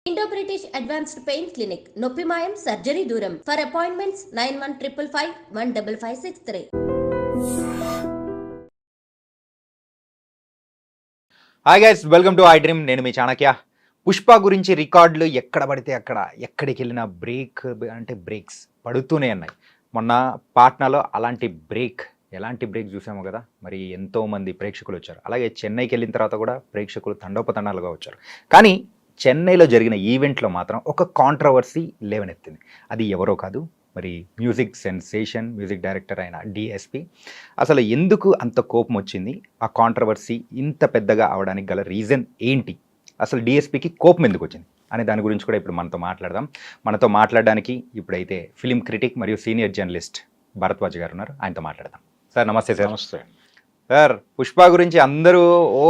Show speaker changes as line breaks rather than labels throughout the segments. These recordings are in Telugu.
Indo British advanced pain clinic నొప్పి మాయం సర్జరీ దూరం for appointments 9155515563.
Hi guys, welcome to I dream. నేను మీ చాణక్య. పుష్ప గురించి రికార్డులు ఎక్కడ పడితే అక్కడ, ఎక్కడికి వెళ్ళినా బ్రేక్స్ పడుతూనే ఉన్నాయి. మొన్న పాట్నాలో ఎలాంటి బ్రేక్ చూసామో కదా. మరి ఎంతోమంది ప్రేక్షకులు వచ్చారు. అలాగే చెన్నైకి వెళ్ళిన తర్వాత కూడా ప్రేక్షకులు తండోపతండాలుగా వచ్చారు. కానీ చెన్నైలో జరిగిన ఈవెంట్లో మాత్రం ఒక కాంట్రవర్సీ లేవనెత్తింది. అది ఎవరో కాదు, మరి మ్యూజిక్ సెన్సేషన్, మ్యూజిక్ డైరెక్టర్ అయిన డిఎస్పి. అసలు ఎందుకు అంత కోపం వచ్చింది, ఆ కాంట్రవర్సీ ఇంత పెద్దగా అవడానికి గల రీజన్ ఏంటి, అసలు డిఎస్పికి కోపం ఎందుకు వచ్చింది అనే దాని గురించి కూడా ఇప్పుడు మనతో మాట్లాడదాం. మనతో మాట్లాడడానికి ఇప్పుడైతే ఫిలిం క్రిటిక్ మరియు సీనియర్ జర్నలిస్ట్ భరద్వాజ్ గారు ఉన్నారు. ఆయనతో మాట్లాడదాం. సార్ నమస్తే. సార్
నమస్తే
సార్. పుష్ప గురించి అందరూ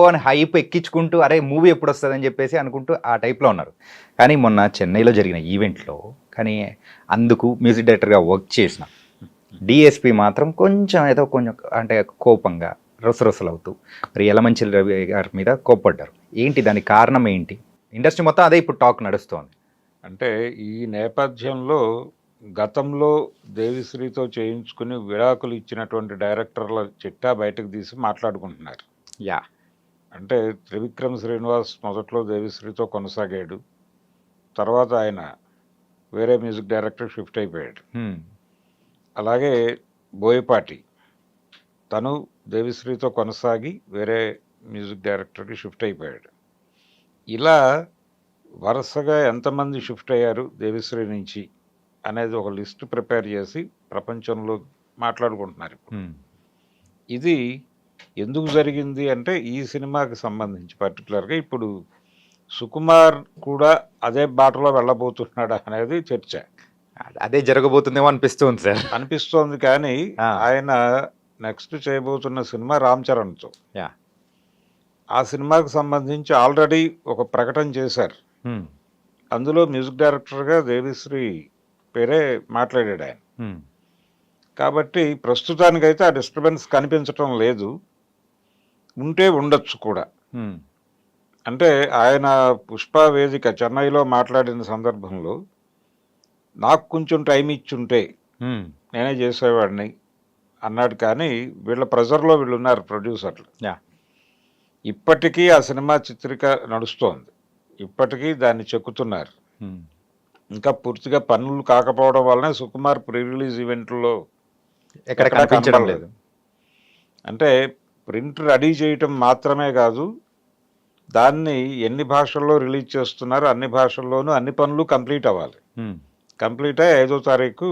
అని హైప్ ఎక్కించుకుంటూ అరే మూవీ ఎప్పుడు వస్తుందని చెప్పేసి అనుకుంటూ ఆ టైప్లో ఉన్నారు. కానీ మొన్న చెన్నైలో జరిగిన ఈవెంట్లో అందుకు మ్యూజిక్ డైరెక్టర్గా వర్క్ చేసిన డిఎస్పి మాత్రం కొంచెం అంటే కోపంగా రొసరొసలవుతూ మరి యలమంచిలి రవి గారి మీద కోప్పడ్డారు. ఏంటి దానికి కారణం ఏంటి? ఇండస్ట్రీ మొత్తం అదే ఇప్పుడు టాక్ నడుస్తోంది.
అంటే ఈ నేపథ్యంలో గతంలో దేవిశ్రీతో చేయించుకుని విడాకులు ఇచ్చినటువంటి డైరెక్టర్ల చిట్టా బయటకు తీసి మాట్లాడుకుంటున్నారు. అంటే త్రివిక్రమ్ శ్రీనివాస్ మొదట్లో దేవిశ్రీతో కొనసాగాడు. తర్వాత ఆయన వేరే మ్యూజిక్ డైరెక్టర్ షిఫ్ట్ అయిపోయాడు. అలాగే బోయపాటి తను దేవిశ్రీతో కొనసాగి వేరే మ్యూజిక్ డైరెక్టర్కి షిఫ్ట్ అయిపోయాడు. ఇలా వరుసగా ఎంతమంది షిఫ్ట్ అయ్యారు దేవిశ్రీ నుంచి అనేది ఒక లిస్ట్ ప్రిపేర్ చేసి ప్రపంచంలో మాట్లాడుకుంటున్నారు. ఇది ఎందుకు జరిగింది అంటే ఈ సినిమాకి సంబంధించి పర్టికులర్గా ఇప్పుడు సుకుమార్ కూడా అదే బాటలో వెళ్ళబోతున్నాడు అనేది చర్చ.
అదే జరగబోతుందేమో అనిపిస్తుంది సార్.
అనిపిస్తోంది. కానీ ఆయన నెక్స్ట్ చేయబోతున్న సినిమా రామ్ చరణ్తో. ఆ సినిమాకి సంబంధించి ఆల్రెడీ ఒక ప్రకటన చేశారు. అందులో మ్యూజిక్ డైరెక్టర్గా దేవిశ్రీ పేరే మాట్లాడాడు ఆయన. కాబట్టి ప్రస్తుతానికైతే ఆ డిస్టర్బెన్స్ కనిపించటం లేదు. ఉంటే ఉండొచ్చు కూడా. అంటే ఆయన పుష్ప వేదిక చెన్నైలో మాట్లాడిన సందర్భంలో నాకు కొంచెం టైం ఇచ్చుంటే నేనే చేసేవాడిని అన్నాడు. కానీ వీళ్ళ ప్రెజర్లో వీళ్ళు ఉన్నారు ప్రొడ్యూసర్లు. ఇప్పటికీ ఆ సినిమా చిత్రిక నడుస్తోంది. ఇప్పటికీ దాన్ని చెక్కుతున్నారు. ఇంకా పూర్తిగా పనులు కాకపోవడం వల్లనే సుకుమార్ ప్రీ రిలీజ్ ఈవెంట్లో
ఎక్కడ కనిపించడం లేదు.
అంటే ప్రింట్ రెడీ చేయటం మాత్రమే కాదు, దాన్ని ఎన్ని భాషల్లో రిలీజ్ చేస్తున్నారు అన్ని భాషల్లోనూ అన్ని పనులు కంప్లీట్ అవ్వాలి. కంప్లీట్ అయ్యి 5వ తారీఖు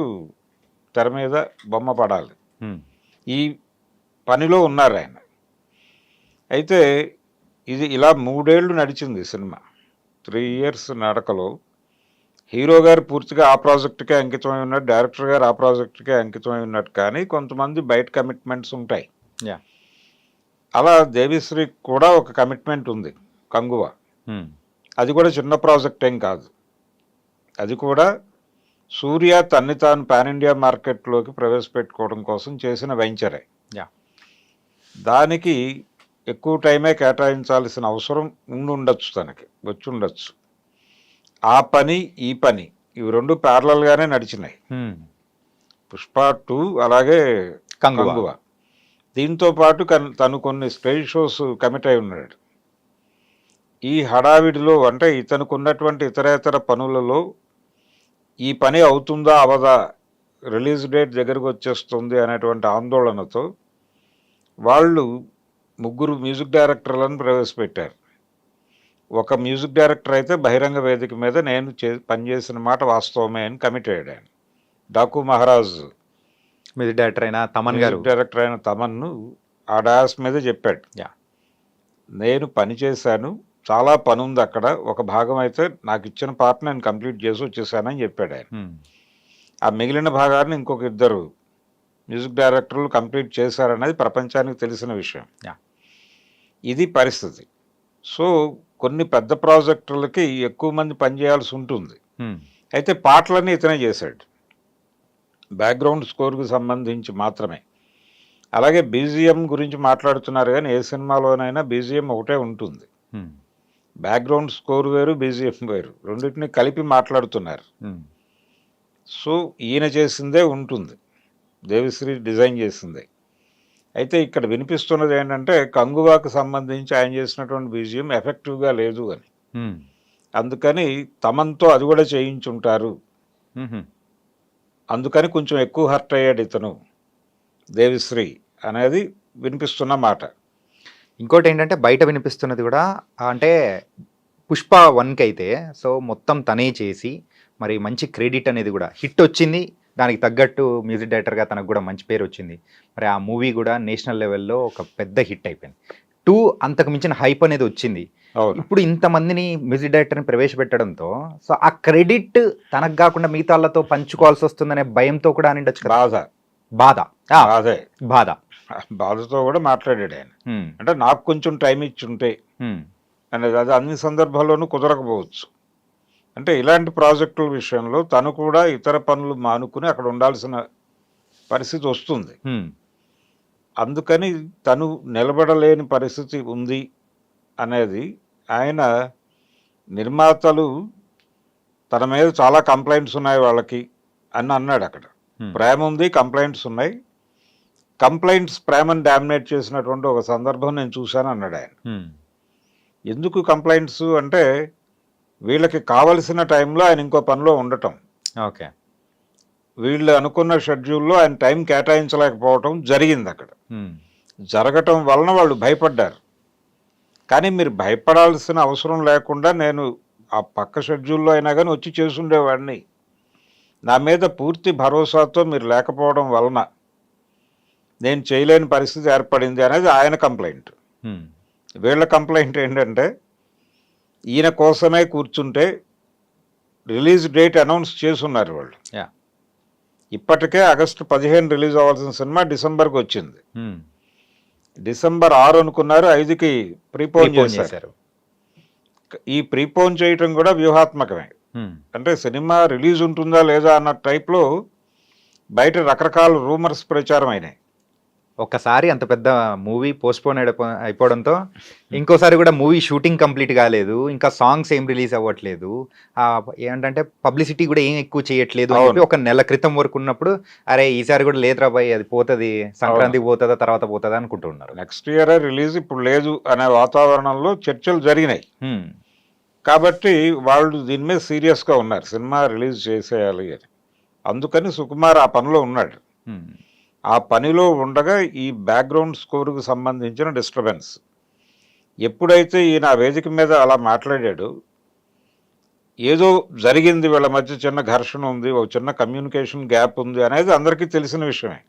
తెర మీద బొమ్మ పడాలి. ఈ పనిలో ఉన్నారు ఆయన. అయితే ఇది ఇలా 3 ఏళ్ళు నడిచింది సినిమా. 3 years నడకలో హీరో గారు పూర్తిగా ఆ ప్రాజెక్టుకే అంకితమై ఉన్నట్టు, డైరెక్టర్ గారు ఆ ప్రాజెక్టుకే అంకితమై ఉన్నట్టు. కానీ కొంతమంది బయట కమిట్మెంట్స్ ఉంటాయి. అలా దేవిశ్రీ కూడా ఒక కమిట్మెంట్ ఉంది, కంగువ. అది కూడా చిన్న ప్రాజెక్ట్ ఏం కాదు. అది కూడా సూర్య తన్ని తాను పాన్ ఇండియా మార్కెట్లోకి ప్రవేశపెట్టుకోవడం కోసం చేసిన వెంచరే. దానికి ఎక్కువ టైమే కేటాయించాల్సిన అవసరం ఉండొచ్చు, తనకి వచ్చి ఉండొచ్చు. ఆ పని ఈ పని ఇవి రెండు ప్యారలల్గానే నడిచినాయి. పుష్ప 2 అలాగే కంగువ. దీంతో పాటు తను కొన్ని స్టేజ్ షోస్ కమిట్ అయి ఉన్నాడు. ఈ హడావిడిలో అంటే ఇతనికి ఉన్నటువంటి ఇతరేతర పనులలో ఈ పని అవుతుందా అవదా, రిలీజ్ డేట్ దగ్గరకు వచ్చేస్తుంది అనేటువంటి ఆందోళనతో వాళ్ళు 3 మ్యూజిక్ డైరెక్టర్లను ప్రవేశపెట్టారు. ఒక మ్యూజిక్ డైరెక్టర్ అయితే బహిరంగ వేదిక మీద నేను పనిచేసిన మాట వాస్తవమే అని కమిట్ అయ్యాడు ఆయన. డాకు మహారాజ్
మ్యూజిక్ డైరెక్టర్ అయిన
తమన్ను ఆ డాస్ మీద చెప్పాడు, నేను పని చేశాను, చాలా పని ఉంది అక్కడ, ఒక భాగం అయితే నాకు ఇచ్చిన పార్ట్ నేను కంప్లీట్ చేసి వచ్చేసానని చెప్పాడు ఆయన. ఆ మిగిలిన భాగాన్ని ఇంకొక 2 మ్యూజిక్ డైరెక్టర్లు కంప్లీట్ చేశారనేది ప్రపంచానికి తెలిసిన విషయం. ఇది పరిస్థితి. సో కొన్ని పెద్ద ప్రాజెక్టులకి ఎక్కువ మంది పనిచేయాల్సి ఉంటుంది. అయితే పాటలన్నీ ఇతనే చేశాడు, బ్యాక్గ్రౌండ్ స్కోర్కి సంబంధించి మాత్రమే. అలాగే బీజిఎం గురించి మాట్లాడుతున్నారు, కానీ ఏ సినిమాలోనైనా బీజిఎం ఒకటే ఉంటుంది. బ్యాక్గ్రౌండ్ స్కోర్ వేరు, బీజిఎం వేరు, రెండింటిని కలిపి మాట్లాడుతున్నారు. సో ఈయన చేసిందే ఉంటుంది, దేవిశ్రీ డిజైన్ చేసిందే. అయితే ఇక్కడ వినిపిస్తున్నది ఏంటంటే కంగువాకు సంబంధించి ఆయన చేసినటువంటి బీజిఎం ఎఫెక్టివ్గా లేదు అని. అందుకని తమన్తో అది కూడా చేయించుంటారు, అందుకని కొంచెం ఎక్కువ హర్ట్ అయ్యాడు ఇతను దేవిశ్రీ అనేది వినిపిస్తున్న మాట.
ఇంకోటి ఏంటంటే బయట వినిపిస్తున్నది కూడా అంటే పుష్ప 1కి అయితే సో మొత్తం తనే చేసి మరి మంచి క్రెడిట్ అనేది కూడా హిట్ వచ్చింది, దానికి తగ్గట్టు మ్యూజిక్ డైరెక్టర్గా తనకు కూడా మంచి పేరు వచ్చింది. మరి ఆ మూవీ కూడా నేషనల్ లెవెల్లో ఒక పెద్ద హిట్ అయిపోయింది. 2 అంతకు మించిన హైప్ అనేది వచ్చింది. ఇప్పుడు ఇంతమందిని మ్యూజిక్ డైరెక్టర్ని ప్రవేశపెట్టడంతో సో ఆ క్రెడిట్ తనకు కాకుండా మిగతా వాళ్ళతో పంచుకోవాల్సి వస్తుందనే భయంతో కూడా అని ఉండొచ్చు.
బాధతో కూడా మాట్లాడాడు ఆయన. అంటే నాకు కొంచెం టైం ఇచ్చుంటే అనేది, అది అన్ని సందర్భాల్లోనూ కుదరకపోవచ్చు. అంటే ఇలాంటి ప్రాజెక్టుల విషయంలో తను కూడా ఇతర పనులు మానుకుని అక్కడ ఉండాల్సిన పరిస్థితి వస్తుంది. అందుకని తను నిలబడలేని పరిస్థితి ఉంది అనేది ఆయన నిర్మాతలు తన మీద చాలా కంప్లైంట్స్ ఉన్నాయి వాళ్ళకి అని అన్నాడు. అక్కడ ప్రేమ ఉంది, కంప్లైంట్స్ ఉన్నాయి, కంప్లైంట్స్ ప్రేమను డామినేట్ చేసినటువంటి ఒక సందర్భం నేను చూశాను అన్నాడు ఆయన. ఎందుకు కంప్లైంట్స్ అంటే వీళ్ళకి కావలసిన టైంలో ఆయన ఇంకో పనిలో ఉండటం,
ఓకే,
వీళ్ళు అనుకున్న షెడ్యూల్లో ఆయన టైం కేటాయించలేకపోవటం జరిగింది. అక్కడ జరగటం వలన వాళ్ళు భయపడ్డారు. కానీ మీరు భయపడాల్సిన అవసరం లేకుండా నేను ఆ పక్క షెడ్యూల్లో అయినా కానీ వచ్చి చేసుండేవాడిని, నా మీద పూర్తి భరోసాతో మీరు లేకపోవడం వలన నేను చేయలేని పరిస్థితి ఏర్పడింది అనేది ఆయన కంప్లైంట్. వీళ్ళ కంప్లైంట్ ఏంటంటే ఈయన కోసమే కూర్చుంటే రిలీజ్ డేట్ అనౌన్స్ చేసున్నారు వాళ్ళు. ఇప్పటికే ఆగస్టు 15 రిలీజ్ అవ్వాల్సిన సినిమా డిసెంబర్కి వచ్చింది. డిసెంబర్ 6 అనుకున్నారు, 5కి ప్రీపోన్ చేశారు. ఈ ప్రీపోన్ చేయటం కూడా వ్యూహాత్మకమే. అంటే సినిమా రిలీజ్ ఉంటుందా లేదా అన్న టైప్లో బయట రకరకాల రూమర్స్ ప్రచారం అయినాయి.
ఒక్కసారి అంత పెద్ద మూవీ పోస్ట్పోన్ అయిపోవడంతో ఇంకోసారి కూడా మూవీ షూటింగ్ కంప్లీట్ కాలేదు, ఇంకా సాంగ్స్ ఏం రిలీజ్ అవ్వట్లేదు, ఏంటంటే పబ్లిసిటీ కూడా ఏం ఎక్కువ చేయట్లేదు అని చెప్పి ఒక నెల క్రితం వరకు ఉన్నప్పుడు అరే ఈసారి కూడా లేదురా బాయ్, అది పోతుంది, సంక్రాంతికి పోతుందా తర్వాత పోతుందా అనుకుంటున్నారు.
నెక్స్ట్ ఇయర్ రిలీజ్ ఇప్పుడు లేదు అనే వాతావరణంలో చర్చలు జరిగినాయి. కాబట్టి వాళ్ళు దీని మీద సీరియస్గా ఉన్నారు, సినిమా రిలీజ్ చేసేయాలి అని. అందుకని సుకుమార్ ఆ పనిలో ఉన్నాడు. ఆ పనిలో ఉండగా ఈ బ్యాక్గ్రౌండ్ స్కోర్కు సంబంధించిన డిస్టర్బెన్స్ ఎప్పుడైతే ఈయన ఆ వేదిక మీద అలా మాట్లాడాడు, ఏదో జరిగింది వీళ్ళ మధ్య, చిన్న ఘర్షణ ఉంది, ఒక చిన్న కమ్యూనికేషన్ గ్యాప్ ఉంది అనేది అందరికీ తెలిసిన విషయమే.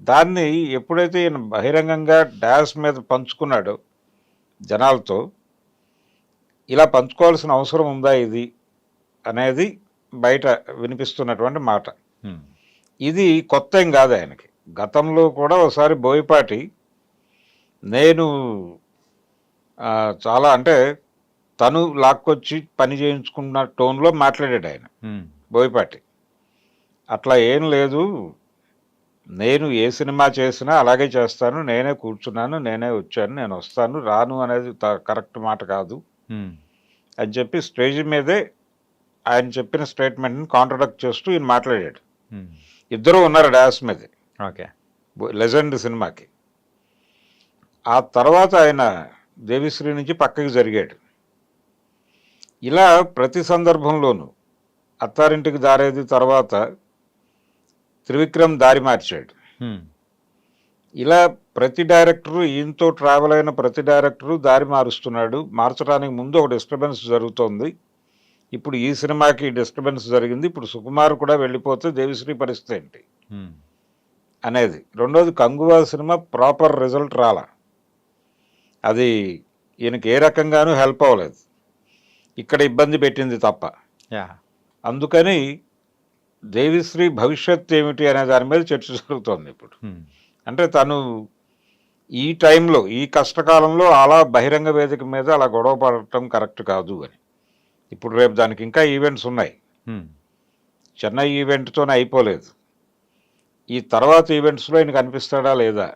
దాన్ని ఎప్పుడైతే ఈయన బహిరంగంగా డాష్ మీద పంచుకున్నాడో జనాలతో, ఇలా పంచుకోవాల్సిన అవసరం ఉందా ఇది అనేది బయట వినిపిస్తున్నటువంటి మాట. ఇది కొత్త ఏం కాదు ఆయనకి. గతంలో కూడా ఒకసారి బోయపాటి నేను చాలా అంటే తను లాక్కొచ్చి పని చేయించుకున్న టోన్లో మాట్లాడాడు ఆయన బోయపాటి. అట్లా ఏం లేదు, నేను ఏ సినిమా చేసినా అలాగే చేస్తాను, నేనే కూర్చున్నాను, నేనే వచ్చాను, నేను వస్తాను, రాను అనేది కరెక్ట్ మాట కాదు అని చెప్పి స్టేజ్ మీదే ఆయన చెప్పిన స్టేట్మెంట్ని కాంట్రడక్ట్ చేస్తూ ఈయన మాట్లాడాడు. ఇద్దరు ఉన్నారు డాన్స్ మీద,
ఓకే,
లెజెండ్ సినిమాకి. ఆ తర్వాత ఆయన దేవిశ్రీ నుంచి పక్కకి జరిగాడు. ఇలా ప్రతి సందర్భంలోనూ అత్తారింటికి దారేది తర్వాత త్రివిక్రమ్ దారి మార్చాడు. ఇలా ప్రతి డైరెక్టరు, ఈయనతో ట్రావెల్ అయిన ప్రతి డైరెక్టరు దారి మారుస్తున్నాడు. మార్చడానికి ముందు ఒక డిస్టర్బెన్స్ జరుగుతోంది, ఇప్పుడు ఈ సినిమాకి డిస్టర్బెన్స్ జరిగింది, ఇప్పుడు సుకుమార్ కూడా వెళ్ళిపోతే దేవిశ్రీ పరిస్థితి ఏంటి అనేది. రెండోది, కంగువా సినిమా ప్రాపర్ రిజల్ట్ రాలా, అది ఈయనకి ఏ రకంగానూ హెల్ప్ అవ్వలేదు, ఇక్కడ ఇబ్బంది పెట్టింది తప్ప. అందుకని దేవిశ్రీ భవిష్యత్ ఏమిటి అనే దాని మీద చర్చ జరుగుతోంది ఇప్పుడు. అంటే తను ఈ టైంలో, ఈ కష్టకాలంలో అలా బహిరంగ వేదిక మీద అలా గొడవ పడటం కరెక్ట్ కాదు అని. ఇప్పుడు రేపు దానికి ఇంకా ఈవెంట్స్ ఉన్నాయి, చెన్నై ఈవెంట్తోనే అయిపోలేదు, ఈ తర్వాత ఈవెంట్స్లో ఈయన కనిపిస్తాడా లేదా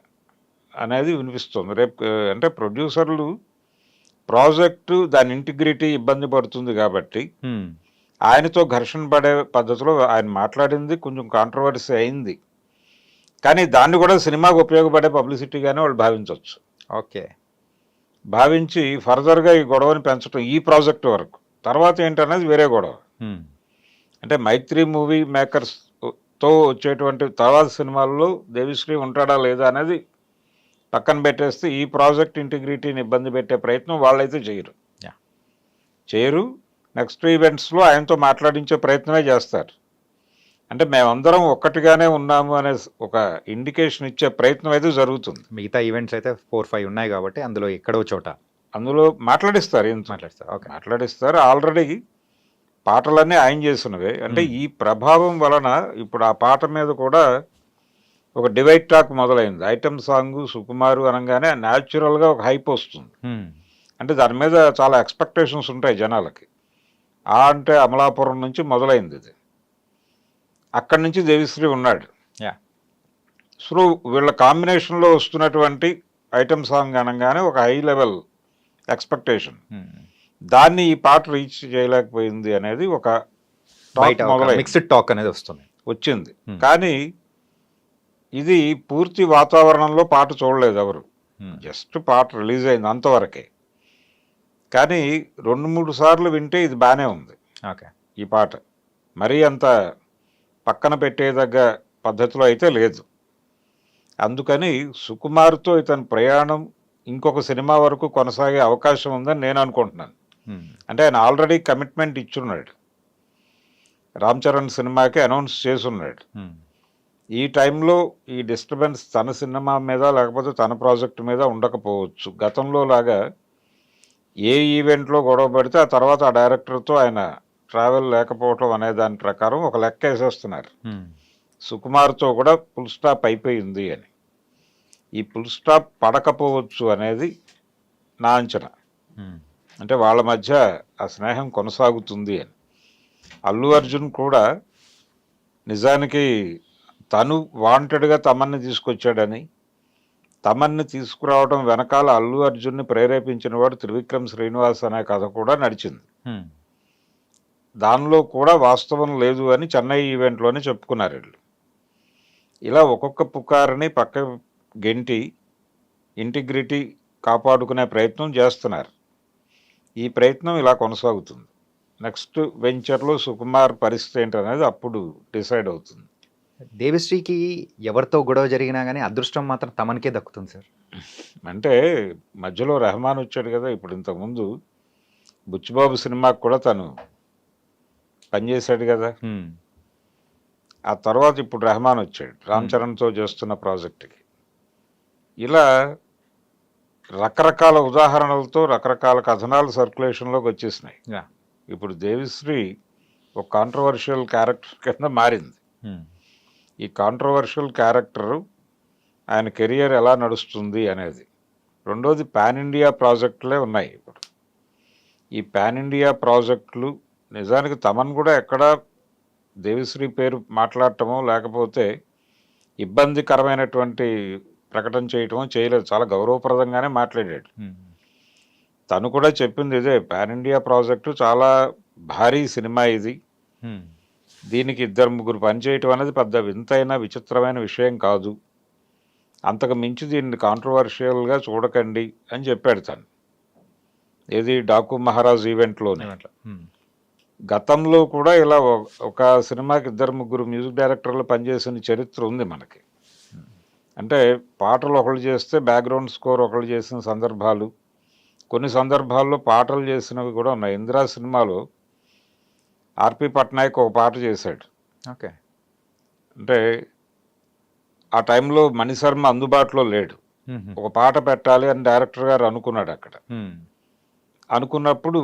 అనేది వినిపిస్తుంది. రేపు అంటే ప్రొడ్యూసర్లు ప్రాజెక్టు దాని ఇంటిగ్రిటీ ఇబ్బంది పడుతుంది కాబట్టి ఆయనతో ఘర్షణ పడే పద్ధతిలో ఆయన మాట్లాడింది కొంచెం కాంట్రవర్సీ అయింది. కానీ దాన్ని కూడా సినిమాకు ఉపయోగపడే పబ్లిసిటీగానే వాళ్ళు భావించవచ్చు.
ఓకే,
భావించి ఫర్దర్గా ఈ గొడవని పెంచడం ఈ ప్రాజెక్ట్ వరకు. తర్వాత ఏంటనేది వేరే గొడవ. అంటే మైత్రి మూవీ మేకర్స్తో వచ్చేటువంటి తర్వాత సినిమాల్లో దేవిశ్రీ ఉంటాడా లేదా అనేది పక్కన పెట్టేస్తే ఈ ప్రాజెక్ట్ ఇంటిగ్రిటీని ఇబ్బంది పెట్టే ప్రయత్నం వాళ్ళైతే చేయరు. నెక్స్ట్ ఈవెంట్స్లో ఆయనతో మాట్లాడించే ప్రయత్నమే చేస్తారు. అంటే మేమందరం ఒక్కటిగానే ఉన్నాము అనే ఒక ఇండికేషన్ ఇచ్చే ప్రయత్నం అయితే జరుగుతుంది.
మిగతా ఈవెంట్స్ అయితే 4-5 ఉన్నాయి కాబట్టి అందులో ఎక్కడో చోట
అందులో మాట్లాడిస్తారు. మాట్లాడిస్తారు. ఆల్రెడీ పాటలన్నీ ఆయన చేసినవే. అంటే ఈ ప్రభావం వలన ఇప్పుడు ఆ పాట మీద కూడా ఒక డివైడ్ టాక్ మొదలైంది. ఐటమ్ సాంగ్ సుకుమారు అనగానే న్యాచురల్గా ఒక హైప్ వస్తుంది. అంటే దాని మీద చాలా ఎక్స్పెక్టేషన్స్ ఉంటాయి జనాలకి. అంటే అమలాపురం నుంచి మొదలైంది ఇది. అక్కడి నుంచి దేవిశ్రీ ఉన్నాడు. సో వీళ్ళ కాంబినేషన్లో వస్తున్నటువంటి ఐటమ్ సాంగ్ అనగానే ఒక హై లెవెల్ ఎక్స్పెక్టేషన్. దాన్ని ఈ పాట రీచ్ చేయలేకపోయింది అనేది ఒక
మిక్స్డ్ టాక్ అనేది
వచ్చింది. కానీ ఇది పూర్తి వాతావరణంలో పాట చూడలేదు ఎవరు. జస్ట్ పాట రిలీజ్ అయింది అంతవరకే. కానీ 2-3 సార్లు వింటే ఇది బాగానే ఉంది. ఈ పాట మరీ అంత పక్కన పెట్టేదగ్గ పద్ధతిలో అయితే లేదు. అందుకని సుకుమార్తో ఇతని ప్రయాణం ఇంకొక సినిమా వరకు కొనసాగే అవకాశం ఉందని నేను అనుకుంటున్నాను. అంటే ఆయన ఆల్రెడీ కమిట్మెంట్ ఇచ్చున్నాడు. రామ్ చరణ్ సినిమాకి అనౌన్స్ చేసున్నాడు. ఈ టైంలో ఈ డిస్టర్బెన్స్ తన సినిమా మీద లేకపోతే తన ప్రాజెక్టు మీద ఉండకపోవచ్చు. గతంలో లాగా ఏ ఈవెంట్లో గొడవ పడితే ఆ తర్వాత ఆ డైరెక్టర్తో ఆయన ట్రావెల్ లేకపోవటం అనే దాని ప్రకారం ఒక లెక్క వేసేస్తున్నారు. సుకుమార్తో కూడా ఫుల్ స్టాప్ అయిపోయింది అని. ఈ ఫుల్ స్టాప్ పడకపోవచ్చు అనేది నా అంచనా. అంటే వాళ్ళ మధ్య ఆ స్నేహం కొనసాగుతుంది అని. అల్లు అర్జున్ కూడా నిజానికి తను వాంటెడ్గా తమన్ని తీసుకొచ్చాడని, తమన్ని తీసుకురావడం వెనకాల అల్లు అర్జున్ని ప్రేరేపించిన వాడు త్రివిక్రమ్ శ్రీనివాస్ అనే కథ కూడా నడిచింది. దానిలో కూడా వాస్తవం లేదు అని చెన్నై ఈవెంట్లోనే చెప్పుకున్నారు వీళ్ళు. ఇలా ఒక్కొక్క పుకారుని పక్క గెంటి ఇంటిగ్రిటీ కాపాడుకునే ప్రయత్నం చేస్తున్నారు. ఈ ప్రయత్నం ఇలా కొనసాగుతుంది. నెక్స్ట్ వెంచర్లో సుకుమార్ పరిస్థితి ఏంటనేది అప్పుడు డిసైడ్ అవుతుంది.
దేవిశ్రీకి ఎవరితో గొడవ జరిగినా కానీ అదృష్టం మాత్రం తమనికే దక్కుతుంది సార్.
అంటే మధ్యలో రెహమాన్ వచ్చాడు కదా. ఇప్పుడు ఇంతకుముందు బుచ్చిబాబు సినిమాకి కూడా తను పనిచేశాడు కదా. ఆ తర్వాత ఇప్పుడు రెహమాన్ వచ్చాడు రామ్ చరణ్తో చేస్తున్న ప్రాజెక్టుకి. ఇలా రకరకాల ఉదాహరణలతో రకరకాల కథనాలు సర్క్యులేషన్లోకి వచ్చేసినాయి. ఇప్పుడు దేవిశ్రీ ఒక కాంట్రవర్షియల్ క్యారెక్టర్ కింద మారింది. ఈ కాంట్రవర్షియల్ క్యారెక్టరు ఆయన కెరియర్ ఎలా నడుస్తుంది అనేది. రెండోది పాన్ ఇండియా ప్రాజెక్టులే ఉన్నాయి ఇప్పుడు. ఈ పాన్ ఇండియా ప్రాజెక్టులు నిజానికి తమను కూడా ఎక్కడా దేవిశ్రీ పేరు మాట్లాడటమో లేకపోతే ఇబ్బందికరమైనటువంటి ప్రకటన చేయటమో చేయలేదు. చాలా గౌరవప్రదంగానే మాట్లాడాడు. తను కూడా చెప్పింది ఇదే, పాన్ ఇండియా ప్రాజెక్టు చాలా భారీ సినిమా ఇది. దీనికి 2-3 పనిచేయటం అనేది పెద్ద వింతైన విచిత్రమైన విషయం కాదు. అంతకు మించి దీన్ని కాంట్రవర్షియల్గా చూడకండి అని చెప్పాడు తను. ఏది డాకు మహారాజ్ ఈవెంట్లోనే. గతంలో కూడా ఇలా ఒక సినిమాకి 2-3 మ్యూజిక్ డైరెక్టర్లు పనిచేసిన చరిత్ర ఉంది మనకి. అంటే పాటలు ఒకళ్ళు చేస్తే బ్యాక్గ్రౌండ్ స్కోర్ ఒకళ్ళు చేసిన సందర్భాలు, కొన్ని సందర్భాల్లో పాటలు చేసినవి కూడా ఉన్నాయి. ఇందిరా సినిమాలో ఆర్పి పట్నాయక్ ఒక పాట చేశాడు.
ఓకే.
అంటే ఆ టైంలో మణిశర్మ అందుబాటులో లేడు. ఒక పాట పెట్టాలి అని డైరెక్టర్ గారు అనుకున్నాడు అక్కడ. అనుకున్నప్పుడు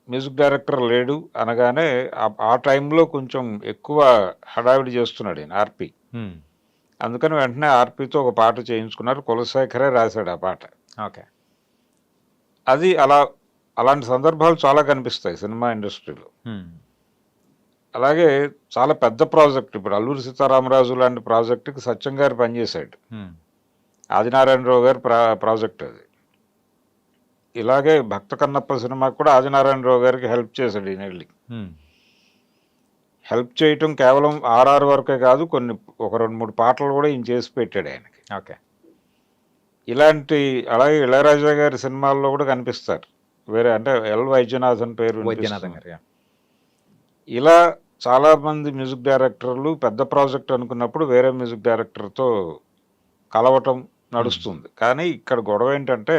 మ్యూజిక్ డైరెక్టర్ లేడు అనగానే ఆ టైంలో కొంచెం ఎక్కువ హడావిడి చేస్తున్నాడు ఆయన ఆర్పి. అందుకని వెంటనే ఆర్పితో ఒక పాట చేయించుకున్నారు. కులశేఖరే రాశాడు ఆ పాట.
ఓకే.
అది అలాంటి సందర్భాలు చాలా కనిపిస్తాయి సినిమా ఇండస్ట్రీలో. అలాగే చాలా పెద్ద ప్రాజెక్ట్, ఇప్పుడు అల్లూరి సీతారామరాజు లాంటి ప్రాజెక్టుకి సత్యం గారు పనిచేశాడు. ఆదినారాయణరావు గారి ప్రాజెక్ట్ అది. ఇలాగే భక్త కన్నప్ప సినిమాకి కూడా ఆదినారాయణరావు గారికి హెల్ప్ చేశాడు ఈయన వెళ్ళి. హెల్ప్ చేయటం కేవలం ఆర్ఆర్ వరకే కాదు, ఒక 2-3 పాటలు కూడా ఈయన చేసి పెట్టాడు ఆయనకి.
ఓకే.
ఇలాంటి అలాగే ఇళయరాజా గారి సినిమాల్లో కూడా కనిపిస్తారు వేరే, అంటే ఎల్ వైద్యనాథన్ పేరు
వైద్యనాథన్.
ఇలా చాలామంది మ్యూజిక్ డైరెక్టర్లు పెద్ద ప్రాజెక్ట్ అనుకున్నప్పుడు వేరే మ్యూజిక్ డైరెక్టర్తో కలవటం నడుస్తుంది. కానీ ఇక్కడ గొడవ ఏంటంటే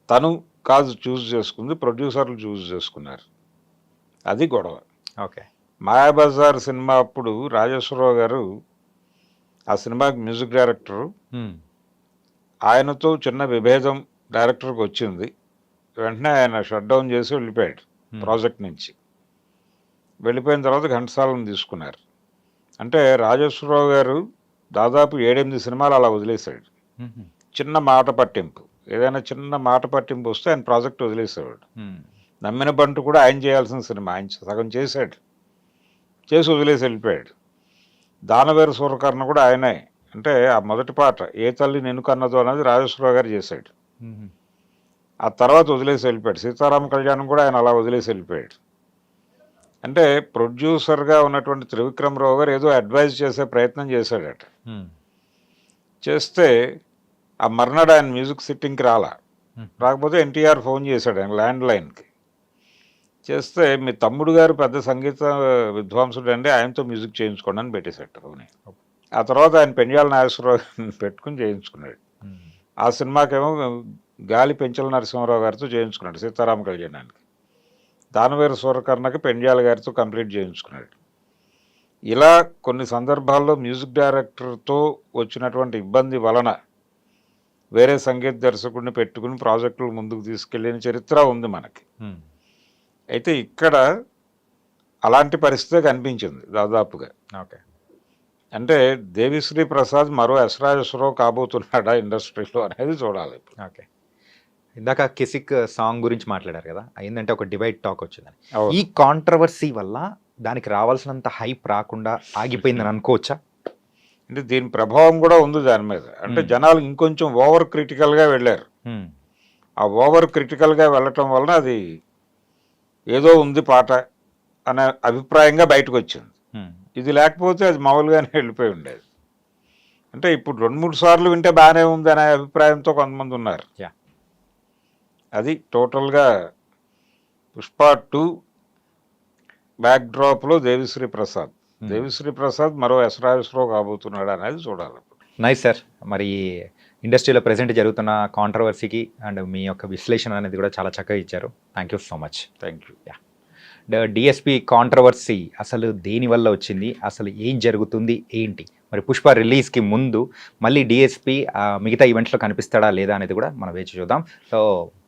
తను కాదు చూస్ చేసుకుంది, ప్రొడ్యూసర్లు చూస్ చేసుకున్నారు. అది గొడవ.
ఓకే.
మాయాబజార్ సినిమా అప్పుడు రాజేశ్వరరావు గారు ఆ సినిమాకి మ్యూజిక్ డైరెక్టరు, ఆయనతో చిన్న విభేదం డైరెక్టర్కి వచ్చింది. వెంటనే ఆయన షట్ డౌన్ చేసి వెళ్ళిపోయాడు ప్రాజెక్ట్ నుంచి. వెళ్ళిపోయిన తర్వాత ఘంటసాలను తీసుకున్నారు. అంటే రాజేశ్వరరావు గారు దాదాపు 7-8 సినిమాలు అలా వదిలేశాడు. చిన్న మాట పట్టింపు, ఏదైనా చిన్న మాట పట్టింపు వస్తే ఆయన ప్రాజెక్ట్ వదిలేసేవాడు. నమ్మిన బంటు కూడా ఆయన చేయాల్సిన సినిమా ఆయన సగం చేశాడు, చేసి వదిలేసి వెళ్ళిపోయాడు. దానవేరు సూరకర్ణ కూడా ఆయనే, అంటే ఆ మొదటి పాట ఏ తల్లి నిన్ను కన్నదో అనేది రాజేశ్వరరావు గారు చేశాడు. ఆ తర్వాత వదిలేసి వెళ్ళిపోయాడు. సీతారామ కళ్యాణం కూడా ఆయన అలా వదిలేసి వెళ్ళిపోయాడు. అంటే ప్రొడ్యూసర్గా ఉన్నటువంటి త్రివిక్రమరావు గారు ఏదో అడ్వైజ్ చేసే ప్రయత్నం చేశాడట. చేస్తే ఆ మర్నాడు ఆయన మ్యూజిక్ సిట్టింగ్కి రాకపోతే ఎన్టీఆర్ ఫోన్ చేశాడు ఆయన ల్యాండ్ లైన్కి. చేస్తే మీ తమ్ముడు గారు పెద్ద సంగీత విద్వాంసుడు అండి, ఆయనతో మ్యూజిక్ చేయించుకోండి అని పెట్టేశాడు ఫోన్. ఆ తర్వాత ఆయన పెండ్యాల నాగేశ్వరరావు పెట్టుకుని చేయించుకున్నాడు. ఆ సినిమాకేమో గాలి పెంచల నరసింహారావు గారితో చేయించుకున్నాడు సీతారామ కళ్యాణానికి. దానవేరు సూరకర్ణకి పెండ్యాల గారితో కంప్లీట్ చేయించుకున్నాడు. ఇలా కొన్ని సందర్భాల్లో మ్యూజిక్ డైరెక్టర్తో వచ్చినటువంటి ఇబ్బంది వలన వేరే సంగీత దర్శకుడిని పెట్టుకుని ప్రాజెక్టులు ముందుకు తీసుకెళ్ళిన చరిత్ర ఉంది మనకి. అయితే ఇక్కడ అలాంటి పరిస్థితే కనిపించింది దాదాపుగా.
ఓకే.
అంటే దేవిశ్రీ ప్రసాద్ మరో ఎస్ రాజేశ్వరరావు కాబోతున్నాడా ఇండస్ట్రీలో అనేది చూడాలి.
ఓకే. ఇందాక కిసిక్ సాంగ్ గురించి మాట్లాడారు కదా, ఏంటంటే ఒక డివైడ్ టాక్ వచ్చిందని. ఈ కాంట్రవర్సీ వల్ల దానికి రావాల్సినంత హైప్ రాకుండా ఆగిపోయిందని అనుకోవచ్చా?
అంటే దీని ప్రభావం కూడా ఉంది దాని మీద. అంటే జనాలు ఇంకొంచెం ఓవర్ క్రిటికల్గా వెళ్ళారు. ఆ ఓవర్ క్రిటికల్గా వెళ్ళటం వలన అది ఏదో ఉంది పాట అనే అభిప్రాయంగా బయటకు వచ్చింది. ఇది లేకపోతే అది మామూలుగానే వెళ్ళిపోయి ఉండేది. అంటే ఇప్పుడు 2-3 సార్లు వింటే బాగానే ఉంది అనే అభిప్రాయంతో కొంతమంది ఉన్నారు. అది టోటల్గా పుష్ప 2 బ్యాక్డ్రాప్లో దేవిశ్రీ ప్రసాద్ మరో ఎస్ రాజేశ్వరరావు కాబోతున్నాడు అనేది చూడాలి.
Nice sir. మరి ఇండస్ట్రీలో ప్రెసెంట్ జరుగుతున్న కాంట్రవర్సీకి అండ్ మీ యొక్క విశ్లేషణ అనేది కూడా చాలా చక్కగా ఇచ్చారు. Thank you so much.
Thank you.
DSP controversy అసలు దేనివల్ల వచ్చింది, అసలు ఏం జరుగుతుంది ఏంటి, మరి పుష్ప రిలీజ్కి ముందు మళ్ళీ డిఎస్పి మిగతా ఈవెంట్స్లో కనిపిస్తాడా లేదా అనేది కూడా మనం వేచి చూద్దాం. సో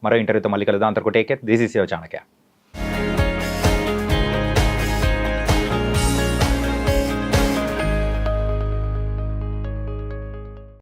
మరో ఇంటర్వ్యూతో మళ్ళీ కలుద్దాం. అంతకు take care. This is your Chanakya.